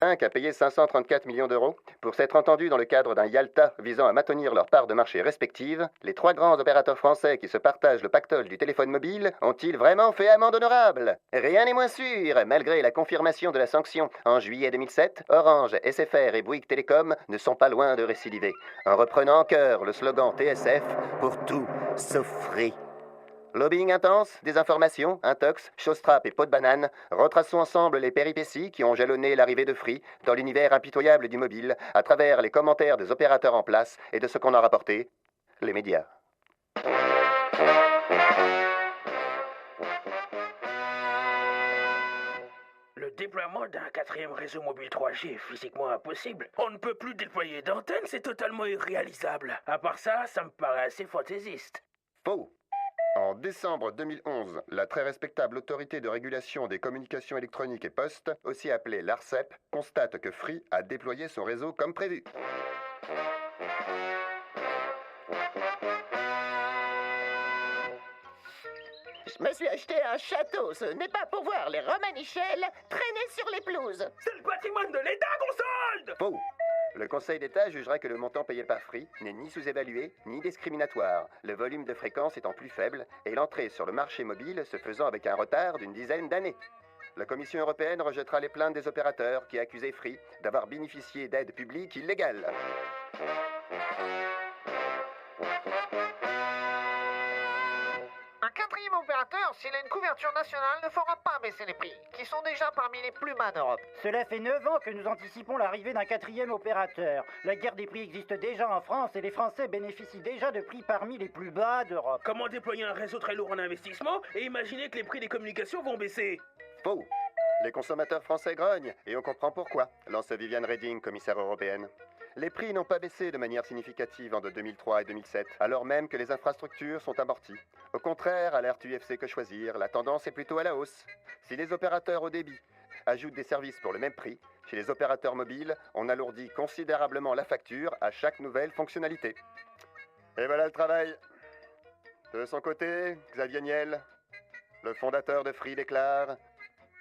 5 a payé 534 millions d'euros pour s'être entendus dans le cadre d'un Yalta visant à maintenir leur part de marché respective. Les trois grands opérateurs français qui se partagent le pactole du téléphone mobile ont-ils vraiment fait amende honorable? Rien n'est moins sûr. Malgré la confirmation de la sanction en juillet 2007, Orange, SFR et Bouygues Télécom ne sont pas loin de récidiver, en reprenant en chœur le slogan TSF pour tout sauf Free. Lobbying intense, désinformation, intox, chose-trappe et pot de banane, retraçons ensemble les péripéties qui ont jalonné l'arrivée de Free dans l'univers impitoyable du mobile à travers les commentaires des opérateurs en place et de ce qu'on a rapporté, les médias. Le déploiement d'un quatrième réseau mobile 3G est physiquement impossible. On ne peut plus déployer d'antennes, c'est totalement irréalisable. À part ça, ça me paraît assez fantaisiste. Faux. En décembre 2011, la très respectable Autorité de régulation des communications électroniques et postes, aussi appelée l'ARCEP, constate que Free a déployé son réseau comme prévu. Je me suis acheté un château, ce n'est pas pour voir les Romanichels traîner sur les pelouses. C'est le patrimoine de l'État qu'on solde! Faux. Le Conseil d'État jugera que le montant payé par Free n'est ni sous-évalué, ni discriminatoire, le volume de fréquence étant plus faible et l'entrée sur le marché mobile se faisant avec un retard d'une dizaine d'années. La Commission européenne rejettera les plaintes des opérateurs qui accusaient Free d'avoir bénéficié d'aides publiques illégales. Un quatrième opérateur, s'il a une couverture nationale, ne fera pas baisser les prix, qui sont déjà parmi les plus bas d'Europe. Cela fait 9 ans que nous anticipons l'arrivée d'un quatrième opérateur. La guerre des prix existe déjà en France et les Français bénéficient déjà de prix parmi les plus bas d'Europe. Comment déployer un réseau très lourd en investissement et imaginer que les prix des communications vont baisser? Faux. Les consommateurs français grognent, et on comprend pourquoi, lance Viviane Reding, commissaire européenne. Les prix n'ont pas baissé de manière significative en 2003 et 2007, alors même que les infrastructures sont amorties. Au contraire, alerte UFC Que Choisir, la tendance est plutôt à la hausse. Si les opérateurs haut débit ajoutent des services pour le même prix, chez les opérateurs mobiles, on alourdit considérablement la facture à chaque nouvelle fonctionnalité. Et voilà le travail. De son côté, Xavier Niel, le fondateur de Free, déclare: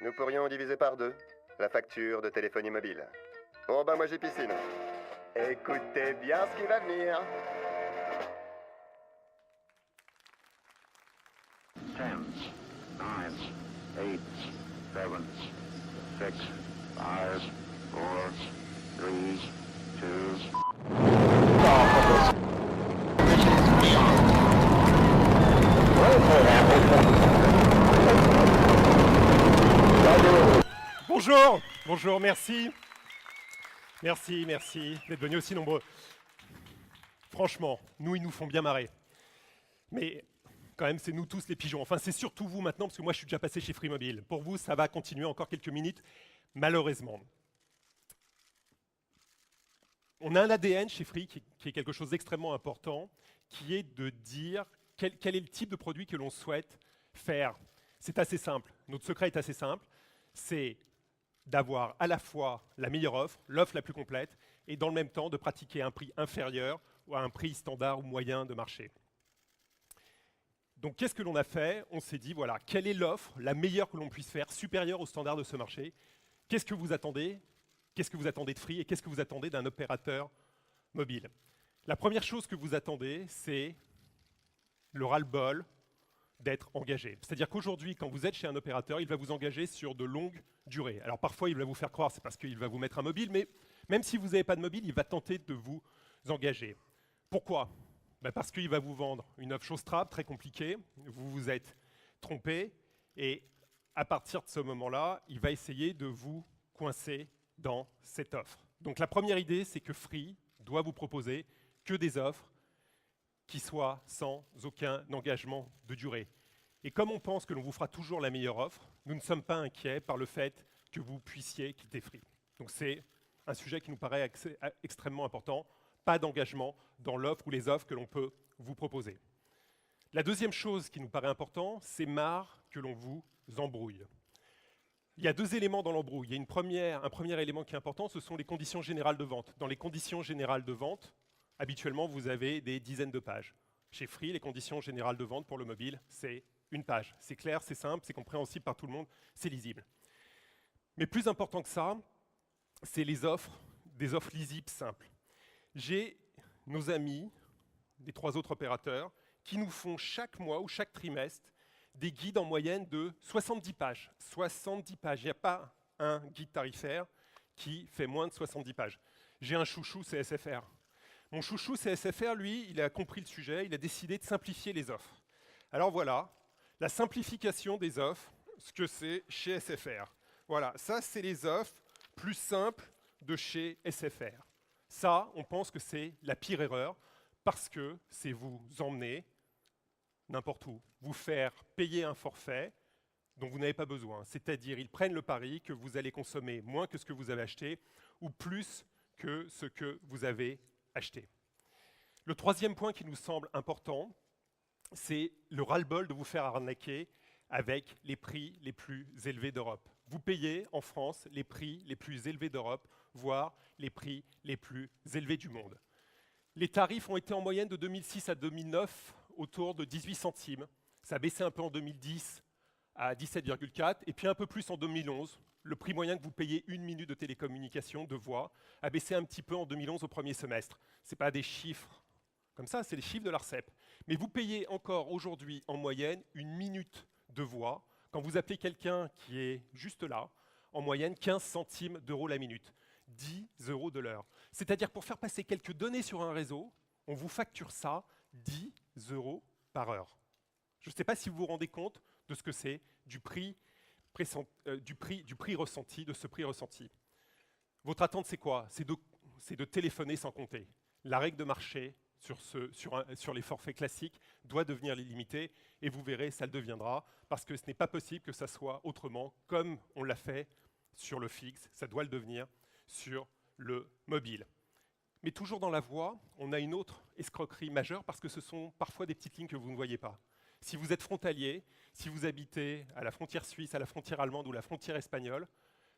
nous pourrions diviser par 2 la facture de téléphonie mobile. Oh bah moi j'ai piscine. Écoutez bien ce qui va venir. 10, 9, 8, 7, 6, 5, 4, 3, 2. Bonjour, bonjour, merci. Merci d'être venus aussi nombreux. Franchement, ils nous font bien marrer. Mais quand même, c'est nous tous les pigeons. Enfin, c'est surtout vous maintenant, parce que moi, je suis déjà passé chez Free Mobile. Pour vous, ça va continuer encore quelques minutes, malheureusement. On a un ADN chez Free qui est quelque chose d'extrêmement important, qui est de dire quel est le type de produit que l'on souhaite faire. C'est assez simple. Notre secret est assez simple. C'est d'avoir à la fois la meilleure offre, l'offre la plus complète, et dans le même temps de pratiquer un prix inférieur ou à un prix standard ou moyen de marché. Donc qu'est-ce que l'on a fait? On s'est dit, voilà, quelle est l'offre la meilleure que l'on puisse faire, supérieure au standard de ce marché? Qu'est-ce que vous attendez? Qu'est-ce que vous attendez de Free et qu'est-ce que vous attendez d'un opérateur mobile? La première chose que vous attendez, c'est le ras-le-bol d'être engagé. C'est-à-dire qu'aujourd'hui, quand vous êtes chez un opérateur, il va vous engager sur de longues durées. Alors parfois, il va vous faire croire, c'est parce qu'il va vous mettre un mobile, mais même si vous n'avez pas de mobile, il va tenter de vous engager. Pourquoi? Parce qu'il va vous vendre une offre chose-trappe très compliquée, vous vous êtes trompé, et à partir de ce moment-là, il va essayer de vous coincer dans cette offre. Donc la première idée, c'est que Free doit vous proposer que des offres qui soient sans aucun engagement de durée. Et comme on pense que l'on vous fera toujours la meilleure offre, nous ne sommes pas inquiets par le fait que vous puissiez quitter Free. Donc c'est un sujet qui nous paraît extrêmement important, pas d'engagement dans l'offre ou les offres que l'on peut vous proposer. La deuxième chose qui nous paraît importante, c'est marre que l'on vous embrouille. Il y a deux éléments dans l'embrouille. Il y a un premier élément qui est important, ce sont les conditions générales de vente. Dans les conditions générales de vente, habituellement, vous avez des dizaines de pages. Chez Free, les conditions générales de vente pour le mobile, c'est une page. C'est clair, c'est simple, c'est compréhensible par tout le monde, c'est lisible. Mais plus important que ça, c'est des offres lisibles simples. J'ai nos amis, des 3 autres opérateurs, qui nous font chaque mois ou chaque trimestre des guides en moyenne de 70 pages. 70 pages. Il n'y a pas un guide tarifaire qui fait moins de 70 pages. J'ai un chouchou, c'est SFR. Mon chouchou, c'est SFR, lui, il a compris le sujet, il a décidé de simplifier les offres. Alors voilà, la simplification des offres, ce que c'est chez SFR. Voilà, ça, c'est les offres plus simples de chez SFR. Ça, on pense que c'est la pire erreur, parce que c'est vous emmener n'importe où, vous faire payer un forfait dont vous n'avez pas besoin. C'est-à-dire, ils prennent le pari que vous allez consommer moins que ce que vous avez acheté, ou plus que ce que vous avez acheté. Le 3e point qui nous semble important, c'est le ras-le-bol de vous faire arnaquer avec les prix les plus élevés d'Europe. Vous payez en France les prix les plus élevés d'Europe, voire les prix les plus élevés du monde. Les tarifs ont été en moyenne de 2006 à 2009 autour de 18 centimes. Ça a baissé un peu en 2010 à 17,4 et puis un peu plus en 2011. Le prix moyen que vous payez une minute de télécommunication, de voix, a baissé un petit peu en 2011 au premier semestre. Ce n'est pas des chiffres comme ça, c'est les chiffres de l'ARCEP. Mais vous payez encore aujourd'hui en moyenne une minute de voix quand vous appelez quelqu'un qui est juste là, en moyenne 15 centimes d'euros la minute, 10 euros de l'heure. C'est-à-dire pour faire passer quelques données sur un réseau, on vous facture ça 10 euros par heure. Je ne sais pas si vous vous rendez compte de ce que c'est du prix ressenti, de ce prix ressenti. Votre attente, c'est quoi? C'est de téléphoner sans compter. La règle de marché sur les forfaits classiques doit devenir illimitée, et vous verrez, ça le deviendra, parce que ce n'est pas possible que ça soit autrement, comme on l'a fait sur le fixe, ça doit le devenir sur le mobile. Mais toujours dans la voie, on a une autre escroquerie majeure, parce que ce sont parfois des petites lignes que vous ne voyez pas. Si vous êtes frontalier, si vous habitez à la frontière suisse, à la frontière allemande ou la frontière espagnole,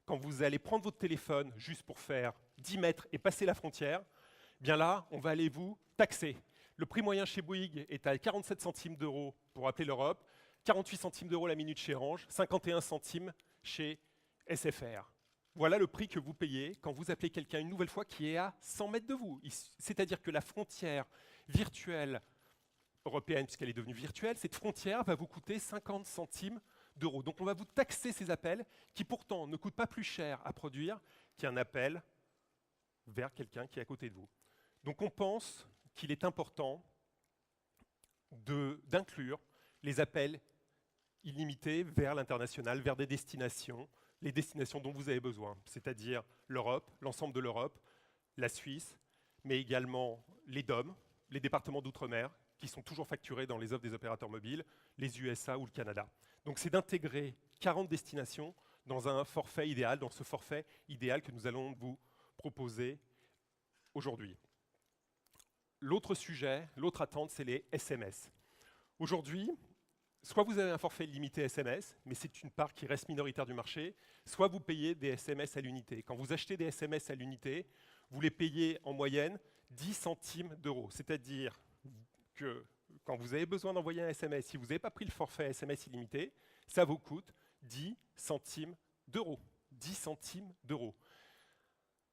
quand vous allez prendre votre téléphone juste pour faire 10 mètres et passer la frontière, bien là, on va aller vous taxer. Le prix moyen chez Bouygues est à 47 centimes d'euros pour appeler l'Europe, 48 centimes d'euros la minute chez Orange, 51 centimes chez SFR. Voilà le prix que vous payez quand vous appelez quelqu'un une nouvelle fois qui est à 100 mètres de vous. C'est-à-dire que la frontière virtuelle européenne, puisqu'elle est devenue virtuelle, cette frontière va vous coûter 50 centimes d'euros. Donc on va vous taxer ces appels qui pourtant ne coûtent pas plus cher à produire qu'un appel vers quelqu'un qui est à côté de vous. Donc on pense qu'il est important d'inclure les appels illimités vers l'international, vers des destinations, les destinations dont vous avez besoin, c'est-à-dire l'Europe, l'ensemble de l'Europe, la Suisse, mais également les DOM, les départements d'outre-mer, qui sont toujours facturés dans les offres des opérateurs mobiles, les USA ou le Canada. Donc c'est d'intégrer 40 destinations dans un forfait idéal, dans ce forfait idéal que nous allons vous proposer aujourd'hui. L'autre sujet, l'autre attente, c'est les SMS. Aujourd'hui, soit vous avez un forfait limité SMS, mais c'est une part qui reste minoritaire du marché, soit vous payez des SMS à l'unité. Quand vous achetez des SMS à l'unité, vous les payez en moyenne 10 centimes d'euros. C'est-à-dire que quand vous avez besoin d'envoyer un SMS, si vous n'avez pas pris le forfait SMS illimité, ça vous coûte 10 centimes d'euros. 10 centimes d'euros.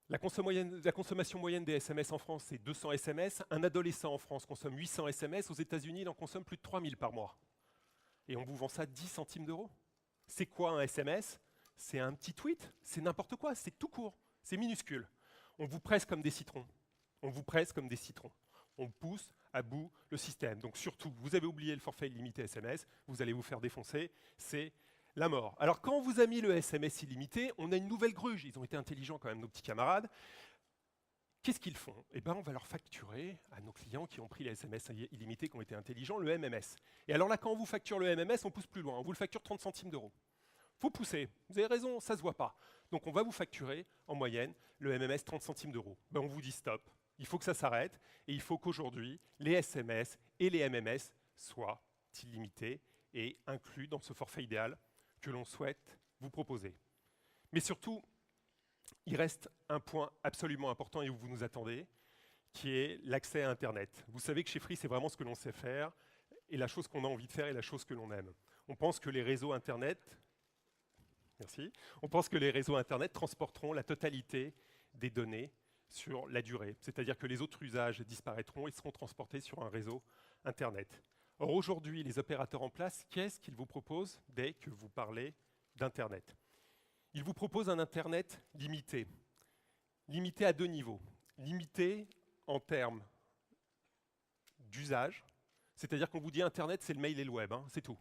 La consommation moyenne des SMS en France, c'est 200 SMS. Un adolescent en France consomme 800 SMS. Aux États-Unis, il en consomme plus de 3000 par mois. Et on vous vend ça 10 centimes d'euros. C'est quoi un SMS? C'est un petit tweet, c'est n'importe quoi, c'est tout court, c'est minuscule. On vous presse comme des citrons. On vous presse comme des citrons. On pousse à bout le système. Donc surtout, vous avez oublié le forfait illimité SMS, vous allez vous faire défoncer, c'est la mort. Alors quand on vous a mis le SMS illimité, on a une nouvelle gruge. Ils ont été intelligents quand même, nos petits camarades. Qu'est-ce qu'ils font? Eh bien, on va leur facturer à nos clients qui ont pris les SMS illimités, qui ont été intelligents, le MMS. Et alors là, quand on vous facture le MMS, on pousse plus loin. On vous le facture 30 centimes d'euros. Faut pousser. Vous avez raison, ça se voit pas. Donc on va vous facturer en moyenne le MMS 30 centimes d'euros. Ben, on vous dit stop. Il faut que ça s'arrête et il faut qu'aujourd'hui, les SMS et les MMS soient illimités et inclus dans ce forfait idéal que l'on souhaite vous proposer. Mais surtout, il reste un point absolument important et où vous nous attendez, qui est l'accès à Internet. Vous savez que chez Free, c'est vraiment ce que l'on sait faire et la chose qu'on a envie de faire et la chose que l'on aime. On pense que les réseaux Internet Merci. On pense que les réseaux Internet transporteront la totalité des données sur la durée, c'est-à-dire que les autres usages disparaîtront et seront transportés sur un réseau Internet. Or, aujourd'hui, les opérateurs en place, qu'est-ce qu'ils vous proposent dès que vous parlez d'Internet? Ils vous proposent un Internet limité. Limité à deux niveaux. Limité en termes d'usage, c'est-à-dire qu'on vous dit Internet, c'est le mail et le web, hein, c'est tout.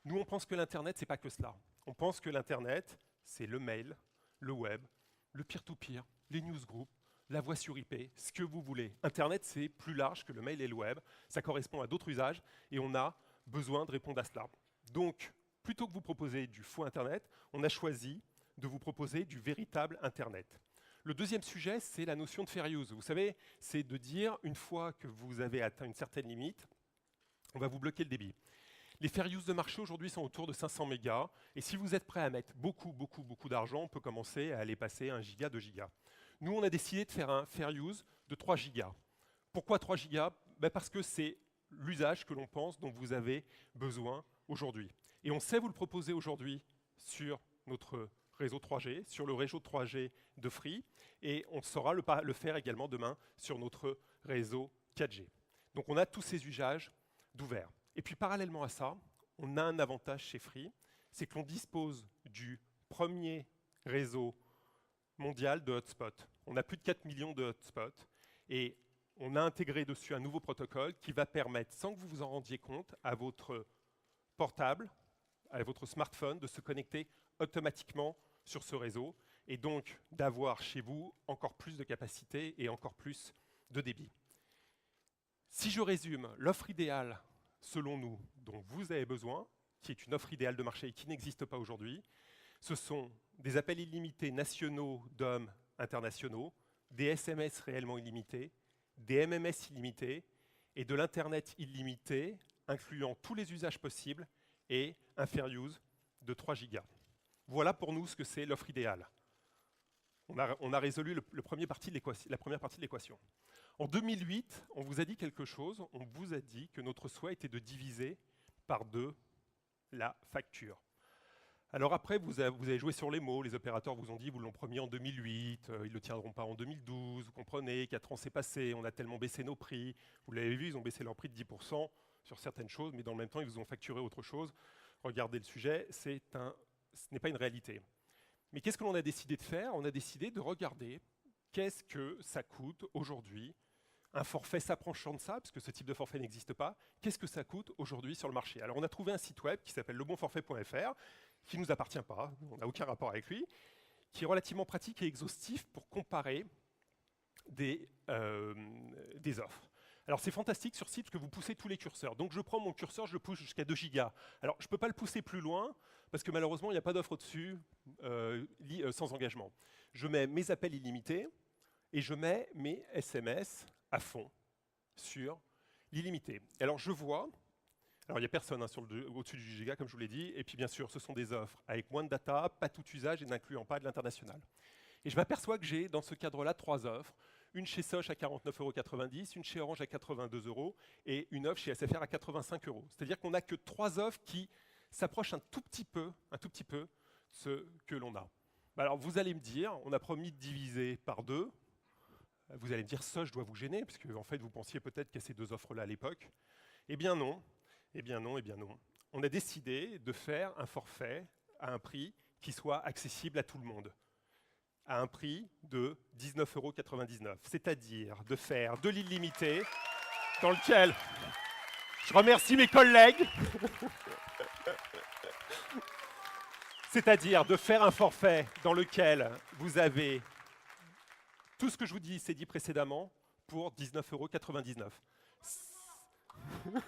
Nous, on pense que l'Internet, c'est pas que cela. On pense que l'Internet, c'est le mail, le web, le peer-to-peer, les newsgroups, la voix sur IP, ce que vous voulez. Internet, c'est plus large que le mail et le web. Ça correspond à d'autres usages et on a besoin de répondre à cela. Donc, plutôt que vous proposer du faux Internet, on a choisi de vous proposer du véritable Internet. Le deuxième sujet, c'est la notion de fair use. Vous savez, c'est de dire, une fois que vous avez atteint une certaine limite, on va vous bloquer le débit. Les fair use de marché aujourd'hui sont autour de 500 mégas, et si vous êtes prêt à mettre beaucoup d'argent, on peut commencer à aller passer 1 giga, 2 gigas. Nous, on a décidé de faire un fair use de 3 gigas. Pourquoi 3 gigas? Parce que c'est l'usage que l'on pense dont vous avez besoin aujourd'hui. Et on sait vous le proposer aujourd'hui sur notre réseau 3G, sur le réseau 3G de Free, et on saura le faire également demain sur notre réseau 4G. Donc on a tous ces usages d'ouvert. Et puis parallèlement à ça, on a un avantage chez Free, c'est que l'on dispose du premier réseau mondial de hotspots. On a plus de 4 millions de hotspots et on a intégré dessus un nouveau protocole qui va permettre, sans que vous vous en rendiez compte, à votre portable, à votre smartphone, de se connecter automatiquement sur ce réseau et donc d'avoir chez vous encore plus de capacité et encore plus de débit. Si je résume, l'offre idéale, selon nous, dont vous avez besoin, qui est une offre idéale de marché et qui n'existe pas aujourd'hui, ce sont des appels illimités nationaux d'hommes internationaux, des SMS réellement illimités, des MMS illimités et de l'Internet illimité, incluant tous les usages possibles et un fair use de 3 gigas. Voilà pour nous ce que c'est l'offre idéale. On a résolu la première partie de l'équation. En 2008, on vous a dit quelque chose, on vous a dit que notre souhait était de diviser par 2 la facture. Alors après, vous avez joué sur les mots, les opérateurs vous ont dit, vous l'ont promis en 2008, ils ne le tiendront pas en 2012, vous comprenez, 4 ans s'est passé, on a tellement baissé nos prix, vous l'avez vu, ils ont baissé leur prix de 10% sur certaines choses, mais dans le même temps, ils vous ont facturé autre chose. Regardez le sujet, ce n'est pas une réalité. Mais qu'est-ce que l'on a décidé de faire? On a décidé de regarder qu'est-ce que ça coûte aujourd'hui. Un forfait s'approchant de ça, parce que ce type de forfait n'existe pas. Qu'est-ce que ça coûte aujourd'hui sur le marché? Alors on a trouvé un site web qui s'appelle lebonforfait.fr, qui ne nous appartient pas, on n'a aucun rapport avec lui, qui est relativement pratique et exhaustif pour comparer des offres. Alors c'est fantastique sur site parce que vous poussez tous les curseurs. Donc je prends mon curseur, je le pousse jusqu'à 2 gigas. Alors je ne peux pas le pousser plus loin parce que malheureusement il n'y a pas d'offre au-dessus sans engagement. Je mets mes appels illimités et je mets mes SMS à fond sur l'illimité. Alors je vois, alors il n'y a personne hein, au-dessus du giga comme je vous l'ai dit, et puis bien sûr ce sont des offres avec moins de data, pas tout usage et n'incluant pas de l'international. Et je m'aperçois que j'ai dans ce cadre-là 3 offres. Une chez Soch à 49,90 €, une chez Orange à 82 € et une offre chez SFR à 85 €. C'est-à-dire qu'on n'a que 3 offres qui s'approchent un tout petit peu de ce que l'on a. Alors vous allez me dire, on a promis de diviser par 2. Vous allez me dire, Soch doit vous gêner, parce que en fait vous pensiez peut-être qu'il y a ces 2 offres-là à l'époque. Eh bien non, eh bien non, eh bien non. On a décidé de faire un forfait à un prix qui soit accessible à tout le monde, à un prix de 19,99 €, c'est-à-dire de faire de l'illimité dans lequel je remercie mes collègues, c'est-à-dire de faire un forfait dans lequel vous avez tout ce que je vous dis, c'est dit précédemment, pour 19,99 €.